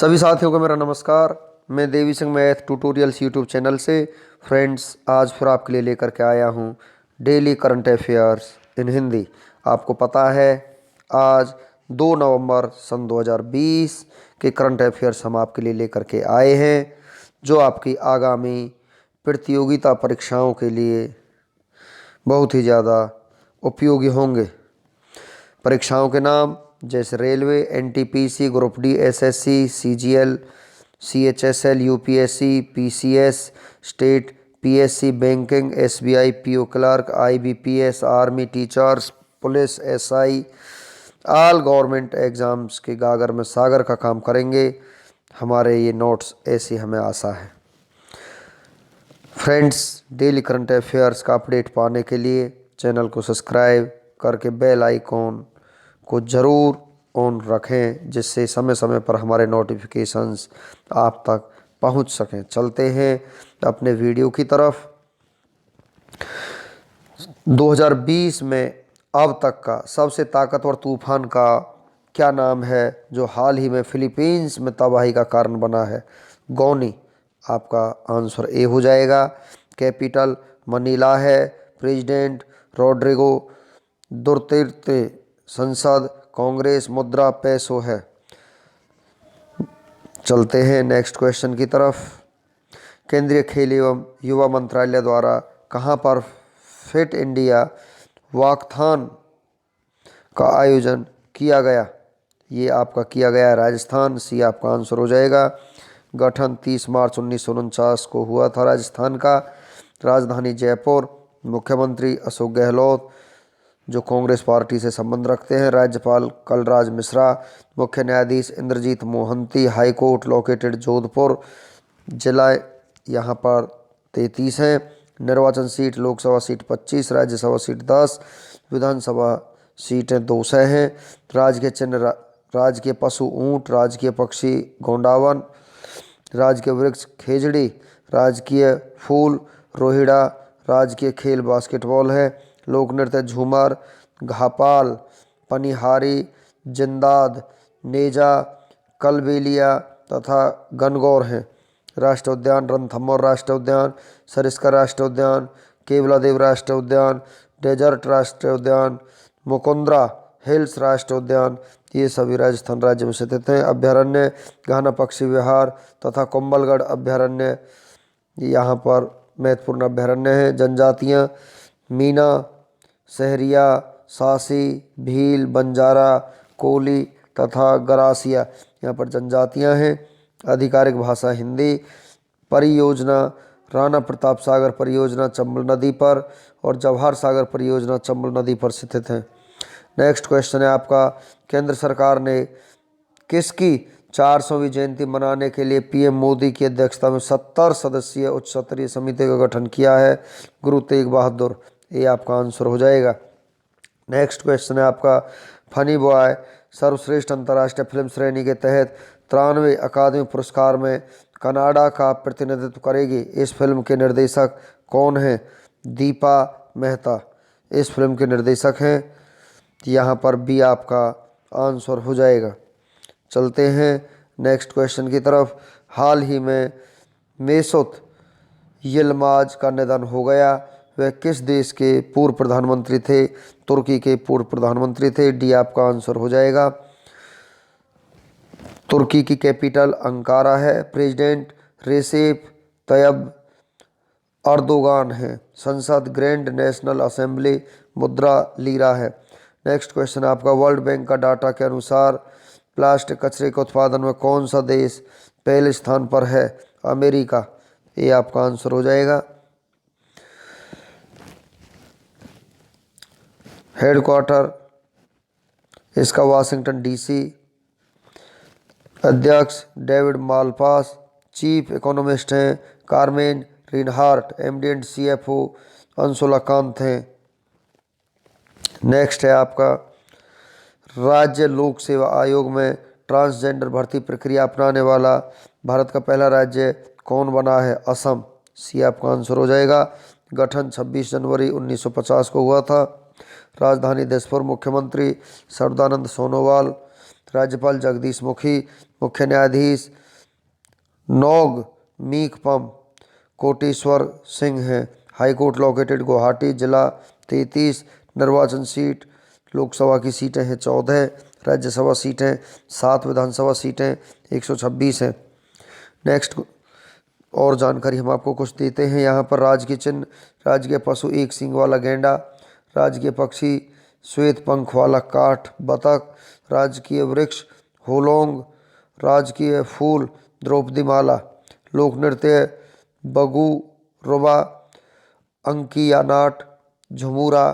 सभी साथियों को मेरा नमस्कार। मैं Devi Singh math tutorials YouTube channel से फ्रेंड्स आज फिर आपके लिए लेकर के आया हूँ daily current affairs in Hindi. आपको पता है आज 2 नवंबर सन 2020 के करंट अफेयर्स हम आपके लिए लेकर के आए हैं जो आपकी आगामी प्रतियोगिता परीक्षाओं के लिए बहुत ही ज़्यादा उपयोगी होंगे। परीक्षाओं के नाम जैसे railway, NTPC, group D, SSC, CGL, CHSL, UPSC, PCS, state, PSC, banking, SBI, PO clerk, IBPS, army, teachers, police, SI, all government exams के गागर में सागर का काम करेंगे। हमारे ये नोट्स ऐसी हमें आशा है। फ्रेंड्स, डेली करंट अफेयर्स का अपडेट पाने के लिए चैनल को सब्सक्राइब करके बेल आइकॉन को ज़रूर ऑन रखें जिससे समय समय पर हमारे नोटिफिकेशंस आप तक पहुंच सकें। चलते हैं अपने वीडियो की तरफ। 2020 में अब तक का सबसे ताकतवर तूफान का क्या नाम है जो हाल ही में फिलीपींस में तबाही का कारण बना है? गौनी आपका आंसर ए हो जाएगा। कैपिटल मनीला है। President Rodrigo Duterte. संसद कांग्रेस। मुद्रा पेसो है। चलते हैं नेक्स्ट क्वेश्चन की तरफ। केंद्रीय खेल एवं युवा मंत्रालय द्वारा कहां पर फिट इंडिया वॉकथॉन का आयोजन किया गया? ये आपका किया गया राजस्थान। सी आपका आंसर हो जाएगा। गठन 30 मार्च 1949 को हुआ था राजस्थान का। राजधानी जयपुर। मुख्यमंत्री अशोक गहलोत जो कांग्रेस पार्टी से संबंध रखते हैं। राज्यपाल कलराज मिश्रा। मुख्य न्यायाधीश Indrajit Mohanty. High court located Jodhpur. जिला यहाँ पर 33 हैं। निर्वाचन seat Lok Sabha seat 25, Rajya Sabha seat 10, Vidhan Sabha सीटें 200 हैं। राजकीय चिन्ह राजकीय पशु ऊंट। राजकीय पक्षी गोंडावन। राजकीय वृक्ष खेजड़ी। राजकीय फूल रोहिड़ा। राजकीय खेल बास्केटबॉल है। लोक नृत्य झूमर, घापाल, पनिहारी, जिंदाद, नेजा, कलबेलिया तथा गणगौर हैं। राष्ट्रीय उद्यान रणथंभौर राष्ट्रीय उद्यान, सरिस्का राष्ट्रीय उद्यान, केवलादेव राष्ट्रीय उद्यान, डेजर्ट राष्ट्रीय उद्यान, मुकुंद्रा हिल्स राष्ट्रीय उद्यान, ये सभी राजस्थान राज्य में स्थित हैं। अभ्यारण्य घाना पक्षी विहार तथा कुंभलगढ़ अभ्यारण्य यहाँ पर महत्वपूर्ण अभ्यारण्य हैं। जनजातियाँ मीना, सहरिया, सासी, भील, बंजारा, कोली तथा गरासिया यहाँ पर जनजातियाँ हैं। आधिकारिक भाषा हिंदी। परियोजना राणा प्रताप सागर परियोजना चंबल नदी पर और जवाहर सागर परियोजना चंबल नदी पर स्थित है। नेक्स्ट क्वेश्चन है आपका। केंद्र सरकार ने किसकी 400वीं जयंती मनाने के लिए पीएम मोदी की अध्यक्षता में 70 सदस्यीय उच्च स्तरीय समिति का गठन किया है? गुरु तेग बहादुर। ये आपका आंसर हो जाएगा। नेक्स्ट क्वेश्चन है आपका। फनी बॉय सर्वश्रेष्ठ अंतर्राष्ट्रीय फिल्म श्रेणी के तहत 93वें अकादमी पुरस्कार में कनाडा का प्रतिनिधित्व करेगी। इस फिल्म के निर्देशक कौन हैं? दीपा मेहता इस फिल्म के निर्देशक हैं। यहाँ पर बी आपका आंसर हो जाएगा। चलते हैं नेक्स्ट क्वेश्चन की तरफ। हाल ही में मेसुत यिल्माज का निधन हो गया। वह किस देश के पूर्व प्रधानमंत्री थे? तुर्की के पूर्व प्रधानमंत्री थे। डी आपका आंसर हो जाएगा। तुर्की की कैपिटल अंकारा है। प्रेसिडेंट रेसेप तैयब अर्दोगान है। संसद ग्रैंड नेशनल असेंबली मुद्रा लीरा है। नेक्स्ट क्वेश्चन आपका। वर्ल्ड बैंक का डाटा के अनुसार प्लास्टिक कचरे के उत्पादन में कौन सा देश पहले स्थान पर है? अमेरिका। ये आपका आंसर हो जाएगा। हेडक्वार्टर इसका वाशिंगटन डीसी। अध्यक्ष डेविड मालपास। चीफ इकोनॉमिस्ट हैं Carmen Reinhart. MD and CFO Anshula Kant हैं। नेक्स्ट है आपका। राज्य लोक सेवा आयोग में ट्रांसजेंडर भर्ती प्रक्रिया अपनाने वाला भारत का पहला राज्य कौन बना है? असम। सी आपका आंसर हो जाएगा। गठन 26 जनवरी 1950 को हुआ था। राजधानी दिसपुर। मुख्यमंत्री सर्बानंद सोनोवाल। राज्यपाल जगदीश मुखी। मुख्य न्यायाधीश नोग मीकपम कोटेश्वर सिंह हैं। High court located Guwahati. जिला 33। निर्वाचन सीट लोकसभा की सीटें हैं 14, राज्यसभा सीटें 7, विधानसभा सीटें 126 हैं। नेक्स्ट और जानकारी हम आपको कुछ देते हैं यहाँ पर। राजकीय चिन्ह, राजकीय पशु एक सींग वाला गेंडा, राजकीय पक्षी श्वेत पंख वाला काठ बतख, राजकीय वृक्ष होलोंग, राजकीय फूल द्रौपदी माला, लोक नृत्य बगु रुबा, अंकिया नाट, झुमुरा,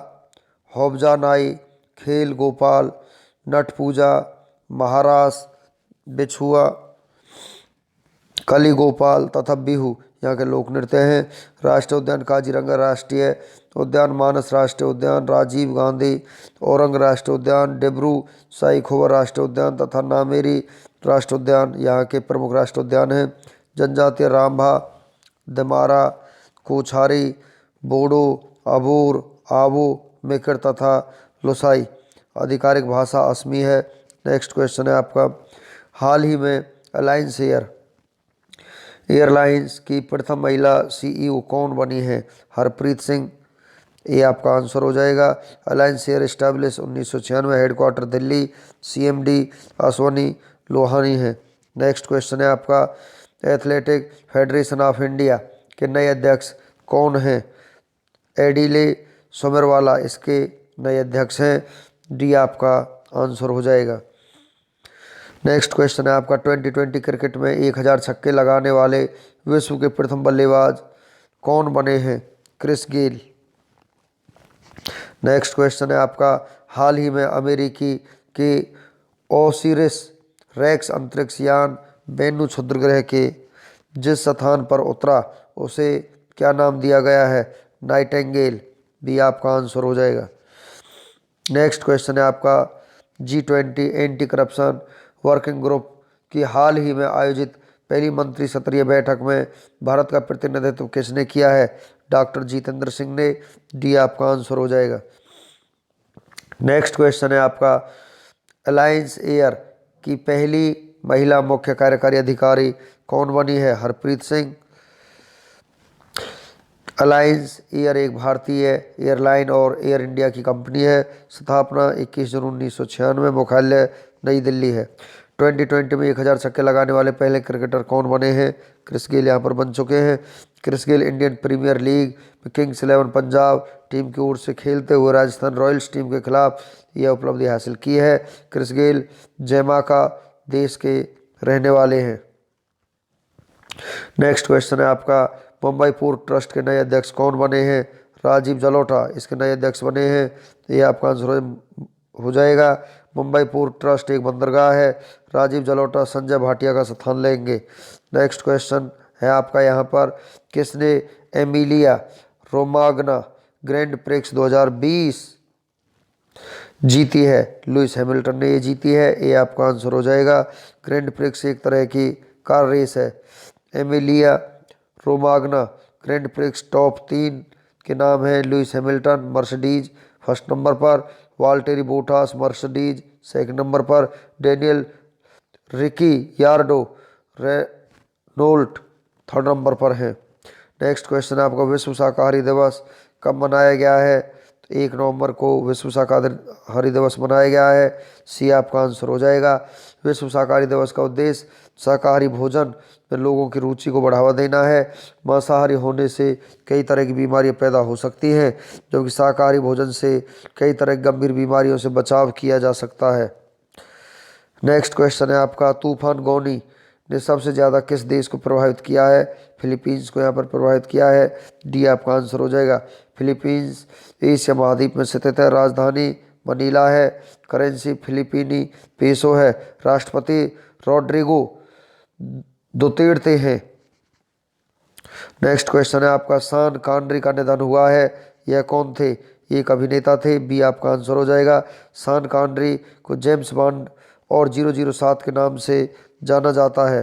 हौबजा नाई, खेल गोपाल, नट पूजा, महारास, बिछुआ, कली गोपाल तथा बिहू यहाँ के लोक नृत्य हैं। राष्ट्रीय उद्यान काजीरंगा राष्ट्रीय उद्यान, मानस राष्ट्रीय उद्यान, राजीव गांधी औरंग राष्ट्रीय उद्यान, डिब्रू साईखोवा राष्ट्रीय उद्यान तथा नामेरी राष्ट्रीय उद्यान यहाँ के प्रमुख राष्ट्रीय उद्यान हैं। जनजातीय रामभा, दमारा, कोछारी, बोडो, अबोर, आवो, मेकर तथा लुसाई। आधिकारिक भाषा असमी है। नेक्स्ट क्वेश्चन है आपका, हाल ही में अलायंस एयरलाइंस की प्रथम महिला सीईओ कौन बनी है? हरप्रीत सिंह, ये आपका आंसर हो जाएगा। Alliance air establish 1996, headquarter Delhi, CMD Ashwani Lohani है। नेक्स्ट क्वेश्चन है आपका, एथलेटिक फेडरेशन ऑफ इंडिया के नए अध्यक्ष कौन हैं? एडिले सुमेरवाला इसके नए अध्यक्ष हैं। डी आपका आंसर हो जाएगा। नेक्स्ट क्वेश्चन है आपका, 2020 क्रिकेट में 1000 छक्के लगाने वाले विश्व के प्रथम बल्लेबाज कौन बने हैं? क्रिस गेल। नेक्स्ट क्वेश्चन है आपका, हाल ही में अमेरिकी के ओसिरिस रेक्स अंतरिक्ष यान बेनू क्षुद्रग्रह के जिस स्थान पर उतरा उसे क्या नाम दिया गया है? नाइटिंगेल। भी आपका आंसर हो जाएगा। नेक्स्ट क्वेश्चन है आपका, G20 anti corruption working group की हाल ही में आयोजित पहली मंत्री स्तरीय बैठक में भारत का प्रतिनिधित्व किसने किया है? डॉक्टर जितेंद्र सिंह ने। डी आपका आंसर हो जाएगा। नेक्स्ट क्वेश्चन है आपका, अलायंस एयर की पहली महिला मुख्य कार्यकारी अधिकारी कौन बनी है? हरप्रीत सिंह। अलायंस एयर एक भारतीय एयरलाइन और एयर इंडिया की कंपनी है। स्थापना 21 जून 1996, मुख्यालय नई दिल्ली है। 2020 में 1000 छक्के लगाने वाले पहले क्रिकेटर कौन बने हैं? क्रिस गेल यहाँ पर बन चुके हैं। Chris Gayle Indian Premier League में किंग्स 11 पंजाब टीम की ओर से खेलते हुए राजस्थान रॉयल्स टीम के खिलाफ यह उपलब्धि हासिल की है। क्रिस गेल जैमाइका देश के रहने वाले हैं। नेक्स्ट क्वेश्चन है आपका, मुंबई पोर्ट ट्रस्ट के नए अध्यक्ष कौन बने हैं? राजीव जलोटा इसके नए अध्यक्ष बने हैं। ये आपका आंसर हो जाएगा। मुंबई पोर्ट ट्रस्ट एक बंदरगाह है। राजीव जलोटा संजय भाटिया का स्थान लेंगे। नेक्स्ट क्वेश्चन है आपका यहाँ पर, किसने एमिलिया रोमाग्ना ग्रैंड प्रिक्स 2020 जीती है? लुइस हैमिल्टन ने ये जीती है। ये आपका आंसर हो जाएगा। ग्रैंड प्रिक्स एक तरह की कार रेस है। Emilia Romagna grand prix top 3 के नाम हैं Lewis Hamilton Mercedes first number पर, Valtteri Bottas Mercedes second number पर, Daniel Ricciardo Renault third number पर है। नेक्स्ट क्वेश्चन है आपका, विश्व शाकाहारी दिवस कब मनाया गया है? तो 1 नवंबर को विश्व शाकाहारी दिवस मनाया गया है। सी आपका आंसर हो जाएगा। विश्व शाकाहारी दिवस का उद्देश्य शाकाहारी भोजन में लोगों की रुचि को बढ़ावा देना है। मांसाहारी होने से कई तरह की बीमारियां पैदा हो सकती हैं, जबकि शाकाहारी भोजन से कई तरह की गंभीर बीमारियों से बचाव किया जा सकता है। नेक्स्ट क्वेश्चन है आपका, तूफान गोनी ने सबसे ज़्यादा किस देश को प्रभावित किया है? फिलीपींस को यहाँ पर प्रभावित किया है। डी आपका आंसर हो जाएगा। फिलीपींस एशिया महाद्वीप में स्थित है। राजधानी मनीला है। करेंसी फिलीपीनी पेसो है। राष्ट्रपति रोड्रिगो दुतेर्ते हैं। नेक्स्ट क्वेश्चन है आपका, सान कानरी का निधन हुआ है। यह कौन थे? ये एक अभिनेता थे। बी आपका आंसर हो जाएगा। सान कानरी को जेम्स बॉन्ड और 007 के नाम से जाना जाता है।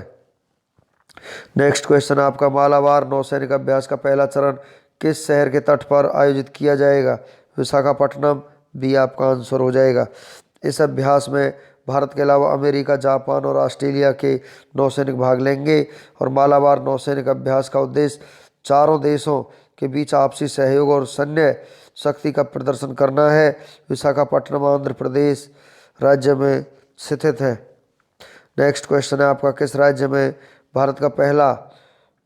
नेक्स्ट क्वेश्चन आपका, मालाबार नौसैनिक अभ्यास का पहला चरण किस शहर के तट पर आयोजित किया जाएगा? विशाखापट्टनम। बी आपका आंसर हो जाएगा। इस अभ्यास में भारत के अलावा अमेरिका, जापान और ऑस्ट्रेलिया के नौसैनिक भाग लेंगे और मालाबार नौसैनिक अभ्यास का उद्देश्य चारों देशों के बीच आपसी सहयोग और सैन्य शक्ति का प्रदर्शन करना है। विशाखापट्टनम आंध्र प्रदेश राज्य में स्थित है। नेक्स्ट क्वेश्चन है आपका, किस राज्य में भारत का पहला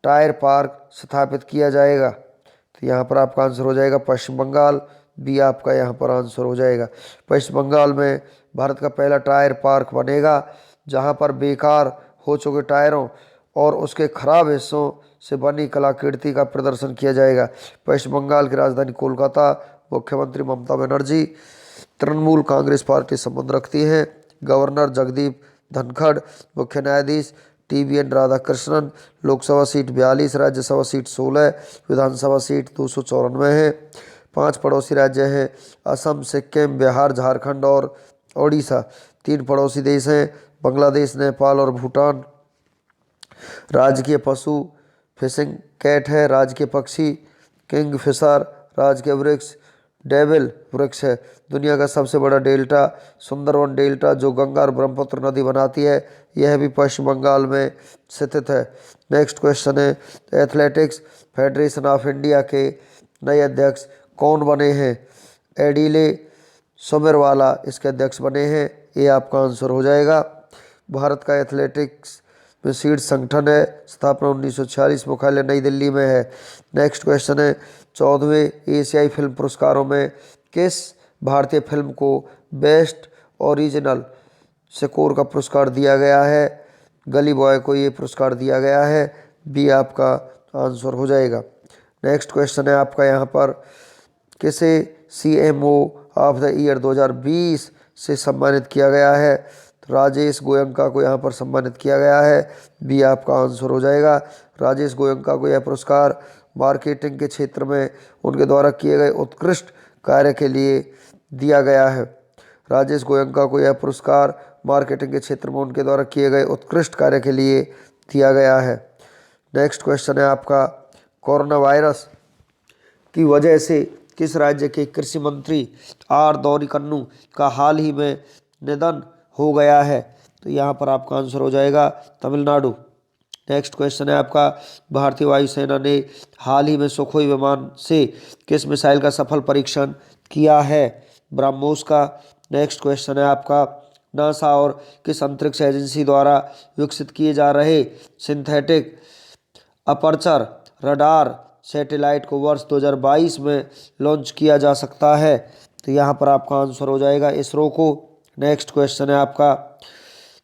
टायर पार्क स्थापित किया जाएगा? तो यहाँ पर आपका आंसर हो जाएगा पश्चिम बंगाल। बी आपका यहाँ पर आंसर हो जाएगा। पश्चिम बंगाल में भारत का पहला टायर पार्क बनेगा, जहाँ पर बेकार हो चुके टायरों और उसके खराब हिस्सों से बनी कलाकृति का प्रदर्शन किया जाएगा। पश्चिम बंगाल की राजधानी कोलकाता। मुख्यमंत्री ममता बनर्जी तृणमूल कांग्रेस पार्टी संबंध रखती है। गवर्नर जगदीप धनखड़। मुख्य न्यायाधीश TVN Radhakrishnan. Lok Sabha seat 42, Rajya Sabha seat 16, विधानसभा सीट 294 है। 5 पड़ोसी राज्य हैं, असम, सिक्किम, बिहार, झारखंड और ओडिशा। 3 पड़ोसी देश हैं, बांग्लादेश, नेपाल और भूटान। राजकीय पशु फिशिंग कैट है। राजकीय पक्षी किंगफिशर। राजकीय वृक्ष डेविल वृक्ष है। दुनिया का सबसे बड़ा डेल्टा सुंदरवन डेल्टा, जो गंगा और ब्रह्मपुत्र नदी बनाती है, यह भी पश्चिम बंगाल में स्थित है। नेक्स्ट क्वेश्चन है, एथलेटिक्स फेडरेशन ऑफ इंडिया के नए अध्यक्ष कौन बने हैं? एडिले सुमेरवाला इसके अध्यक्ष बने हैं। ये आपका आंसर हो जाएगा। भारत का एथलेटिक्स में शीर्ष संगठन है। स्थापना 1946, मुख्यालय नई दिल्ली में है। नेक्स्ट क्वेश्चन है, 14वें एशियाई फिल्म पुरस्कारों में किस भारतीय फिल्म को बेस्ट ओरिजिनल स्कोर का पुरस्कार दिया गया है? गली बॉय को ये पुरस्कार दिया गया है। बी आपका आंसर हो जाएगा। नेक्स्ट क्वेश्चन है आपका यहाँ पर, किसे CMO ऑफ द ईयर 2020 से सम्मानित किया गया है? तो राजेश गोयनका को यहाँ पर सम्मानित किया गया है। बी आपका आंसर हो जाएगा। राजेश गोयनका को यह पुरस्कार मार्केटिंग के क्षेत्र में उनके द्वारा किए गए उत्कृष्ट कार्य के लिए दिया गया है। राजेश गोयनका को यह पुरस्कार मार्केटिंग के क्षेत्र में उनके द्वारा किए गए उत्कृष्ट कार्य के लिए दिया गया है। नेक्स्ट क्वेश्चन है आपका, कोरोना वायरस की वजह से किस राज्य के कृषि मंत्री R दौरीकन्नू का हाल ही में निधन हो गया है? तो यहाँ पर आपका आंसर हो जाएगा तमिलनाडु। नेक्स्ट क्वेश्चन है आपका, भारतीय वायुसेना ने हाल ही में सुखोई विमान से किस मिसाइल का सफल परीक्षण किया है? ब्रह्मोस का। नेक्स्ट क्वेश्चन है आपका, नासा और किस अंतरिक्ष एजेंसी द्वारा विकसित किए जा रहे सिंथेटिक अपर्चर रडार सैटेलाइट को वर्ष 2022 में लॉन्च किया जा सकता है? तो यहाँ पर आपका आंसर हो जाएगा इसरो को। नेक्स्ट क्वेश्चन है आपका,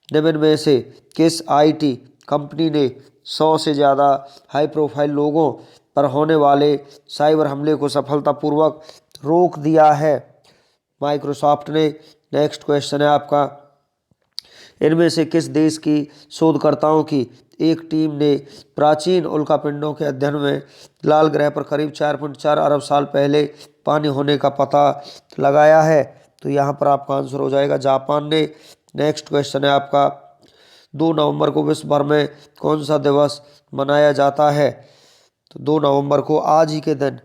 निम्न में से किस IT कंपनी ने 100 से ज़्यादा हाई प्रोफाइल लोगों पर होने वाले साइबर हमले को सफलतापूर्वक रोक दिया है? माइक्रोसॉफ्ट ने। नेक्स्ट क्वेश्चन है आपका, इनमें से किस देश की शोधकर्ताओं की एक टीम ने प्राचीन उल्कापिंडों के अध्ययन में लाल ग्रह पर करीब 4.4 अरब साल पहले पानी होने का पता लगाया है? तो यहाँ पर आपका आंसर हो जाएगा जापान ने। नेक्स्ट क्वेश्चन है आपका, 2 नवंबर को विश्व भर में कौन सा दिवस मनाया जाता है? तो 2 नवंबर को आज ही के दिन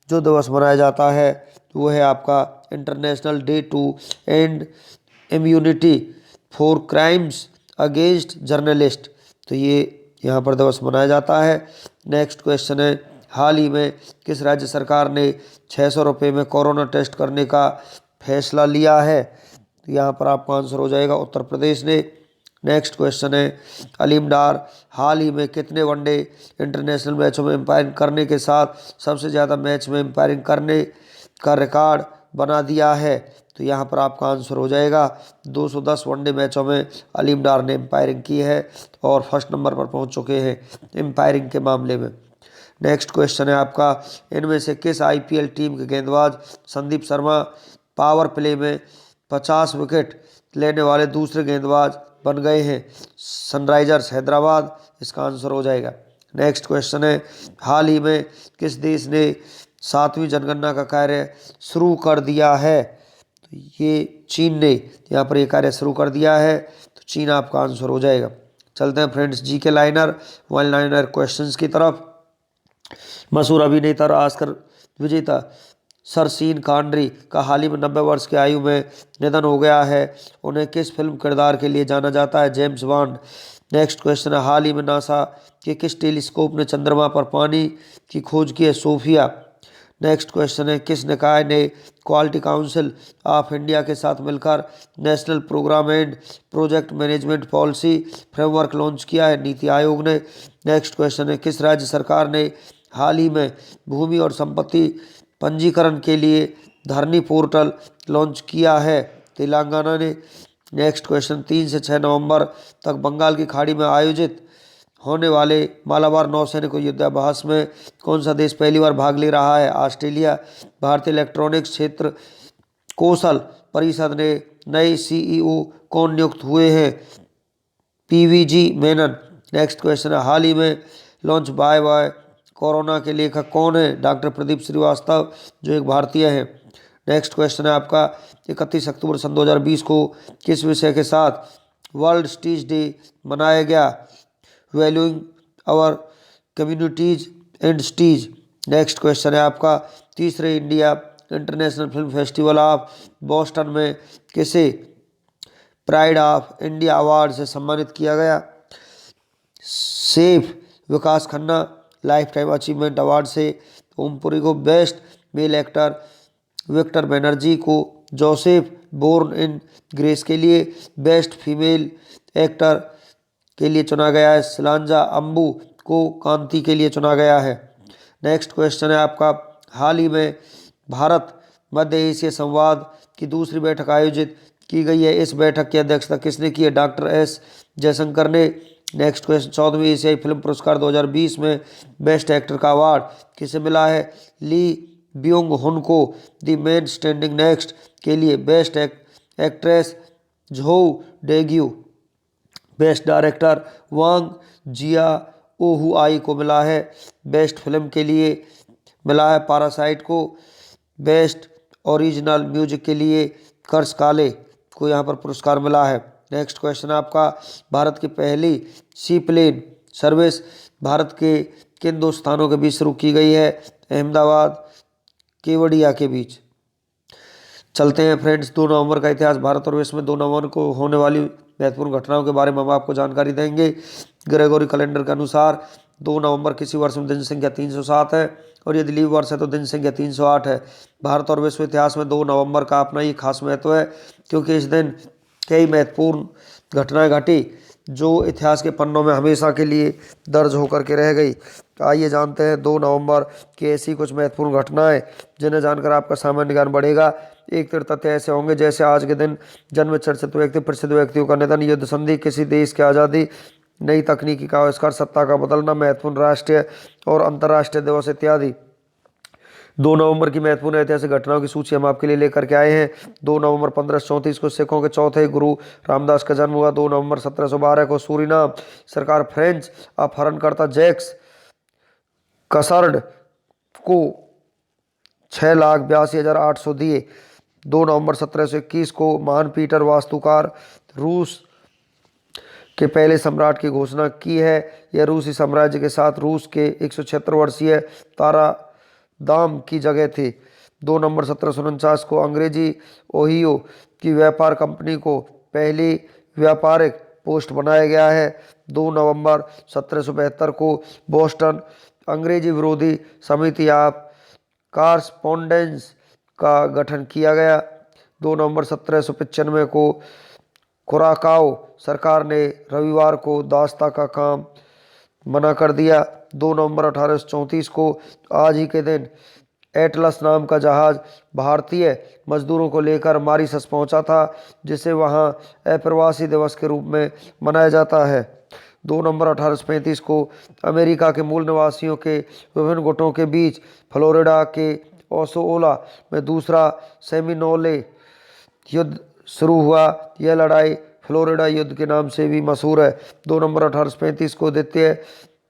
जो दिवस मनाया जाता है वो है आपका international day to end immunity for crimes against journalist. तो ये यहाँ पर दिवस मनाया जाता है। नेक्स्ट क्वेश्चन है, हाल ही में किस राज्य सरकार ने 600 रुपये में कोरोना टेस्ट करने का फैसला लिया है? तो यहाँ पर आपका आंसर हो जाएगा उत्तर प्रदेश ने। नेक्स्ट क्वेश्चन है, अलीम डार हाल ही में कितने वनडे इंटरनेशनल मैचों में एम्पायरिंग करने के साथ सबसे ज़्यादा मैच में एम्पायरिंग करने का रिकॉर्ड बना दिया है? तो यहाँ पर आपका आंसर हो जाएगा 210 वनडे मैचों में अलीम डार ने एम्पायरिंग की है और फर्स्ट नंबर पर पहुँच चुके हैं एम्पायरिंग के मामले में। नेक्स्ट क्वेश्चन है आपका, इनमें से किस IPL टीम के गेंदबाज संदीप शर्मा पावर प्ले में 50 विकेट लेने वाले दूसरे गेंदबाज बन गए हैं? सनराइजर्स हैदराबाद इसका आंसर हो जाएगा। नेक्स्ट क्वेश्चन है, हाल ही में किस देश ने 7वीं जनगणना का कार्य शुरू कर दिया है? तो ये चीन ने यहाँ पर ये कार्य शुरू कर दिया है। तो चीन आपका आंसर हो जाएगा। चलते हैं friends GK liner one liner questions की तरफ। मशहूर अभिनेता और ऑस्कर विजेता सर सीन कॉनरी का हाल ही में 90 वर्ष की आयु में निधन हो गया है। उन्हें किस फिल्म किरदार के लिए जाना जाता है? James bond. नेक्स्ट क्वेश्चन है, हाल ही में नासा के किस टेलीस्कोप ने चंद्रमा पर पानी की खोज की है? सोफिया। नेक्स्ट क्वेश्चन है, किस निकाय ने क्वालिटी काउंसिल ऑफ इंडिया के साथ मिलकर national programme and project management policy framework launch किया है? नीति आयोग ने। नेक्स्ट क्वेश्चन है, किस राज्य सरकार ने हाल ही में भूमि और संपत्ति पंजीकरण के लिए धरनी पोर्टल लॉन्च किया है? तेलंगाना ने। नेक्स्ट क्वेश्चन, 3 से 6 नवंबर तक बंगाल की खाड़ी में आयोजित होने वाले मालाबार नौसैनिक युद्धाभ्यास में कौन सा देश पहली बार भाग ले रहा है? ऑस्ट्रेलिया। भारतीय इलेक्ट्रॉनिक्स क्षेत्र कौशल परिषद ने नए सीईओ कौन नियुक्त हुए हैं? पीवीजी मेनन। नेक्स्ट क्वेश्चन है, हाल ही में लॉन्च बाय बाय कोरोना के लेखक कौन है? डॉक्टर प्रदीप श्रीवास्तव, जो एक भारतीय है। नेक्स्ट क्वेश्चन है आपका, 31 अक्टूबर सन 2020 को किस विषय के साथ वर्ल्ड स्टीज डे मनाया गया? वैल्यूइंग आवर कम्युनिटीज एंड स्टीज। नेक्स्ट क्वेश्चन है आपका, तीसरे India international film festival of Boston में किसे प्राइड ऑफ इंडिया अवार्ड से सम्मानित किया गया? Chef Vikas Khanna life time achievement award से, ओमपुरी को best male actor, Victor Banerjee को जोसेफ बोर्न इन ग्रेस के लिए बेस्ट फीमेल एक्टर के लिए चुना गया है। सिलांजा अम्बू को कांति के लिए चुना गया है। नेक्स्ट क्वेश्चन है आपका, हाल ही में भारत मध्य एशिया संवाद की दूसरी बैठक आयोजित की गई है। इस बैठक की अध्यक्षता किसने की है? डॉक्टर एस जयशंकर ने। नेक्स्ट क्वेश्चन, 14वीं एशियाई फिल्म पुरस्कार 2020 में बेस्ट एक्टर का अवार्ड किसे मिला है? ली ब्योंग हुन को द मैन स्टैंडिंग नेक्स्ट के लिए। बेस्ट एक्ट्रेस झोउ डेग्यू। Best director Wang Xiaoshuai को मिला है। बेस्ट फिल्म के लिए मिला है पैरासाइट को। बेस्ट ओरिजिनल म्यूजिक के लिए कर्स काले को यहाँ पर पुरस्कार मिला है। नेक्स्ट क्वेश्चन आपका, भारत की पहली सी प्लेन सर्विस भारत के किन दो स्थानों के बीच शुरू की गई है? अहमदाबाद केवड़िया के बीच। चलते हैं फ्रेंड्स, 2 नवंबर का इतिहास। भारत और विश्व में 2 नवंबर को होने वाली महत्वपूर्ण घटनाओं के बारे में हम आपको जानकारी देंगे। ग्रेगोरी कैलेंडर के अनुसार 2 नवंबर किसी वर्ष में दिन संख्या 307 है, और यदि लीप वर्ष है तो दिन संख्या 308 है। भारत और विश्व इतिहास में 2 नवंबर का अपना ही खास महत्व है, क्योंकि इस दिन कई महत्वपूर्ण घटनाएं घटी जो इतिहास के पन्नों में हमेशा के लिए दर्ज होकर के रह गई। आइए जानते हैं 2 नवंबर की ऐसी कुछ महत्वपूर्ण घटनाएं जिन्हें जानकर आपका सामान्य ज्ञान बढ़ेगा। एक तथ्य ऐसे होंगे जैसे आज के दिन जन्म चर्चित व्यक्ति, प्रसिद्ध व्यक्तियों का निधन, युद्ध संधि, किसी देश की आज़ादी, नई तकनीकी का आविष्कार, सत्ता का बदलना, महत्वपूर्ण राष्ट्रीय और अंतर्राष्ट्रीय दिवस इत्यादि। 2 नवंबर की महत्वपूर्ण ऐतिहासिक घटनाओं की सूची हम आपके लिए लेकर के आए हैं। 2 नवंबर 1534 को सिखों के चौथे गुरु रामदास का जन्म हुआ। 2 नवंबर 1712 को सूरीनाम सरकार फ्रेंच अपहरणकर्ता जैक्स कसर्ड को 6,82,800 दिए। 2 नवंबर 1721 को महान पीटर वास्तुकार रूस के पहले सम्राट की घोषणा की है। यह रूसी साम्राज्य के साथ रूस के 176 वर्षीय तारा दाम की जगह थी। 2 नवंबर 1749 को अंग्रेजी ओहियो की व्यापार कंपनी को पहली व्यापारिक पोस्ट बनाया गया है। 2 नवंबर 1772 को बोस्टन अंग्रेजी विरोधी समिति ऑफ कॉरस्पोंडेंस का गठन किया गया। 2 नवंबर 1795 को कुराकाओ सरकार ने रविवार को दास्ता का काम मना कर दिया। 2 नवंबर 1834 को आज ही के दिन एटलस नाम का जहाज भारतीय मजदूरों को लेकर मॉरिशस पहुंचा था, जिसे वहां अप्रवासी दिवस के रूप में मनाया जाता है। 2 नवंबर 1835 को अमेरिका के मूल निवासियों के विभिन्न गुटों के बीच फ्लोरिडा के ओसोओला में दूसरा सेमिनोले युद्ध शुरू हुआ। यह लड़ाई फ्लोरिडा युद्ध के नाम से भी मशहूर है। 2 नवंबर 1835 को द्वितीय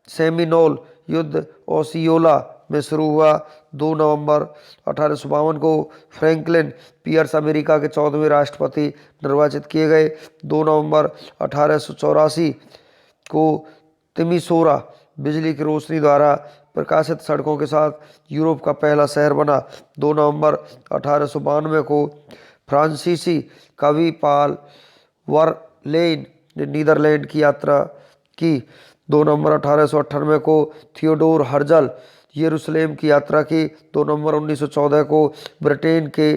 सेमिनोल युद्ध ओसियोला में शुरू हुआ। 2 नवंबर 1852 को फ्रैंकलिन पियर्स अमेरिका के 14वें राष्ट्रपति निर्वाचित किए गए। 2 नवंबर 1884 को तिमिसोरा बिजली की रोशनी द्वारा प्रकाशित सड़कों के साथ यूरोप का पहला शहर बना। 2 नवंबर 1892 को फ्रांसीसी कवि पाल वर्लेन ने नीदरलैंड की यात्रा की। 2 नवंबर 1898 को थियोडोर हर्जल यरूशलेम की यात्रा की। 2 नवंबर 1914 को ब्रिटेन के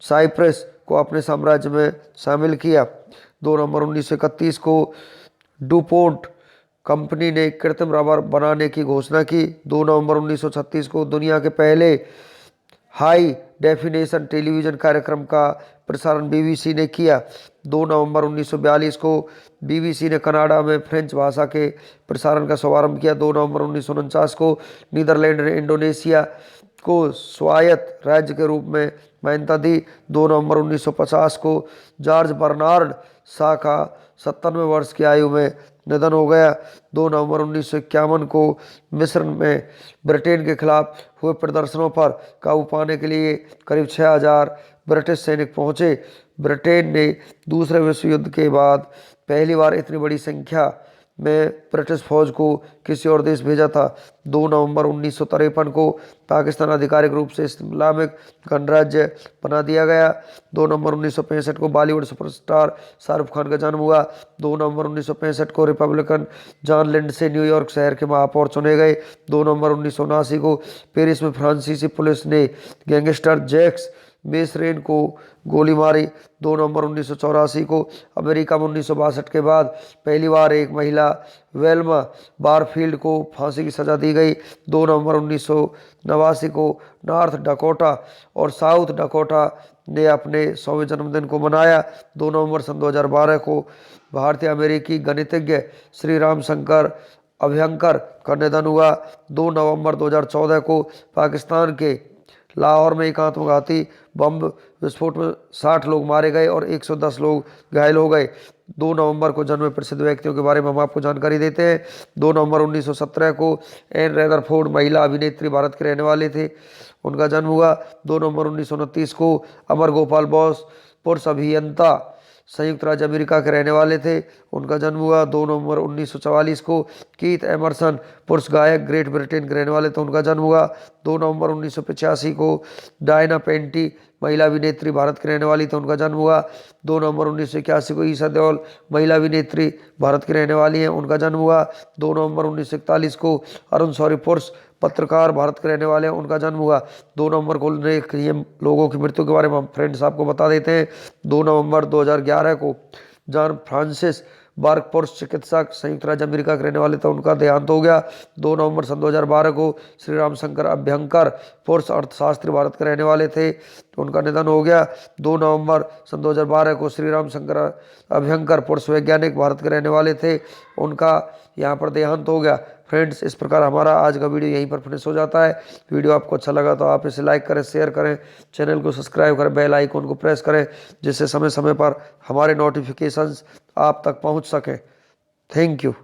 साइप्रस को अपने साम्राज्य में शामिल किया। 2 नवंबर 1931 को डुपोन्ट कंपनी ने कृत्रिम रबर बनाने की घोषणा की। 2 नवंबर 1936 को दुनिया के पहले हाई डेफिनेशन टेलीविज़न कार्यक्रम का प्रसारण बीबीसी ने किया। 2 नवंबर 1942 को बीबीसी ने कनाडा में फ्रेंच भाषा के प्रसारण का शुभारंभ किया। 2 नवंबर 1949 को नीदरलैंड ने इंडोनेशिया को स्वायत्त राज्य के रूप में मान्यता दी। 2 नवंबर 1950 को जॉर्ज बर्नार्ड शॉ का 97 वर्ष की आयु में निधन हो गया। 2 नवंबर 1951 को मिस्र में ब्रिटेन के खिलाफ हुए प्रदर्शनों पर काबू पाने के लिए करीब 6000 ब्रिटिश सैनिक पहुंचे। ब्रिटेन ने दूसरे विश्व युद्ध के बाद पहली बार इतनी बड़ी संख्या में ब्रिटिश फौज को किसी और देश भेजा था। 2 नवंबर 1953 को पाकिस्तान आधिकारिक रूप से इस्लामिक गणराज्य बना दिया गया। 2 नवंबर 1965 को बॉलीवुड सुपरस्टार शाहरुख खान का जन्म हुआ। 2 नवंबर 1965 को रिपब्लिकन जॉन लिंडसे न्यूयॉर्क शहर के महापौर चुने गए। 2 नवंबर 1979 को पेरिस में फ्रांसीसी पुलिस ने गैंगस्टर जैक्स मेसरेन को गोली मारी। 2 नवंबर 1984 को अमेरिका में 1962 के बाद पहली बार एक महिला वेल्मा बारफील्ड को फांसी की सजा दी गई। 2 नवंबर 1989 को नॉर्थ डकोटा और साउथ डकोटा ने अपने 100वें जन्मदिन को मनाया। 2 नवंबर सन 2012 को भारतीय अमेरिकी गणितज्ञ श्री राम शंकर अभ्यंकर का निधन हुआ। 2 नवंबर 2014 को पाकिस्तान के लाहौर में एक आत्मघाती बम विस्फोट में 60 लोग मारे गए और 110 लोग घायल हो गए। 2 नवंबर को जन्मे प्रसिद्ध व्यक्तियों के बारे में हम आपको जानकारी देते हैं। 2 नवंबर 1917 को एन रदरफोर्ड महिला अभिनेत्री भारत के रहने वाले थे, उनका जन्म हुआ। 2 नवंबर 1929 को अमर गोपाल बोस पुरुष अभियंता संयुक्त राज्य अमेरिका के रहने वाले थे, उनका जन्म हुआ। 2 नवंबर 1944 को कीथ एमरसन पुरुष गायक ग्रेट ब्रिटेन के रहने वाले थे, उनका जन्म हुआ। 2 नवंबर 1985 को डायना पेंटी महिला अभिनेत्री भारत के रहने वाली थी, उनका जन्म हुआ। 2 नवंबर 1981 को ईशा देओल महिला अभिनेत्री भारत की रहने वाली हैं, उनका जन्म हुआ। 2 नवंबर 1941 को अरुण शौरी पुरुष पत्रकार भारत के रहने वाले हैं, उनका जन्म हुआ। 2 नवंबर को ये लोगों की मृत्यु के बारे में हम फ्रेंड्स आपको बता देते हैं। 2 नवंबर 2011 को जॉन फ्रांसिस बार्क पुरुष चिकित्सक संयुक्त राज्य अमेरिका के रहने वाले थे, उनका देहांत हो गया। 2 नवंबर सन 2012 को श्री राम शंकर अभ्यंकर पुरुष अर्थशास्त्री भारत के रहने वाले थे, उनका निधन हो गया। 2 नवंबर सन 2012 को श्री राम शंकर अभ्यंकर पुरुष वैज्ञानिक भारत के रहने वाले थे, उनका यहाँ पर देहांत हो गया। फ्रेंड्स, इस प्रकार हमारा आज का वीडियो यहीं पर फिनिश हो जाता है। वीडियो आपको अच्छा लगा तो आप इसे लाइक करें, शेयर करें, चैनल को सब्सक्राइब करें, बेल आइकन को प्रेस करें, जिससे समय समय पर हमारे नोटिफिकेशंस आप तक पहुंच सकें। Thank you.